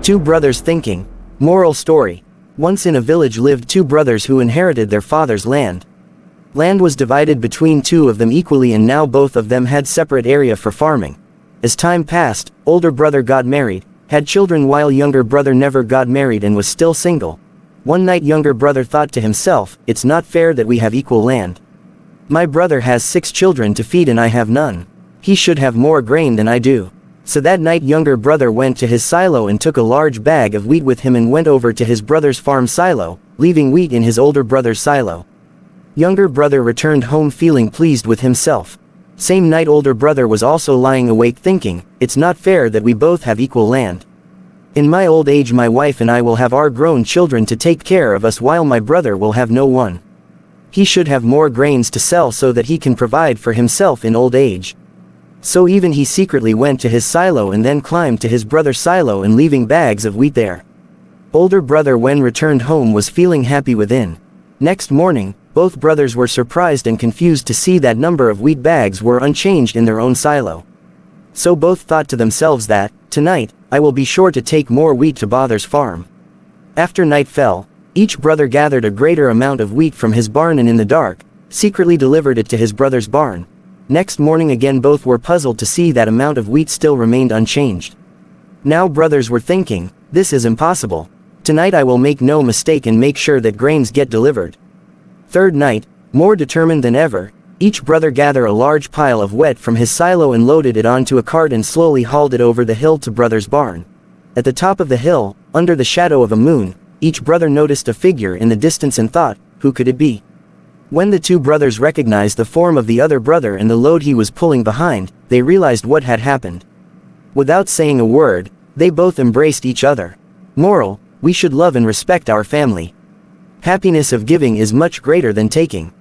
Two brothers thinking. Moral story. Once in a village lived two brothers who inherited their father's land. Land was divided between two of them equally, and now both of them had separate area for farming. As time passed, older brother got married, had children, while younger brother never got married and was still single. One night younger brother thought to himself, "It's not fair that we have equal land. My brother has 6 children to feed and I have none. He should have more grain than I do." So that night younger brother went to his silo and took a large bag of wheat with him and went over to his brother's farm silo, leaving wheat in his older brother's silo. Younger brother returned home feeling pleased with himself. Same night older brother was also lying awake thinking, "It's not fair that we both have equal land. In my old age my wife and I will have our grown children to take care of us, while my brother will have no one. He should have more grains to sell so that he can provide for himself in old age." So even he secretly went to his silo and then climbed to his brother's silo and leaving bags of wheat there. Older brother when returned home was feeling happy within. Next morning, both brothers were surprised and confused to see that number of wheat bags were unchanged in their own silo. So both thought to themselves that, "Tonight, I will be sure to take more wheat to brother's farm." After night fell, each brother gathered a greater amount of wheat from his barn and in the dark, secretly delivered it to his brother's barn. Next morning again both were puzzled to see that amount of wheat still remained unchanged. Now brothers were thinking, "This is impossible. Tonight I will make no mistake and make sure that grains get delivered." Third night, more determined than ever, each brother gathered a large pile of wheat from his silo and loaded it onto a cart and slowly hauled it over the hill to brother's barn. At the top of the hill, under the shadow of a moon, each brother noticed a figure in the distance and thought, "Who could it be?" When the two brothers recognized the form of the other brother and the load he was pulling behind, they realized what had happened. Without saying a word, they both embraced each other. Moral: we should love and respect our family. Happiness of giving is much greater than taking.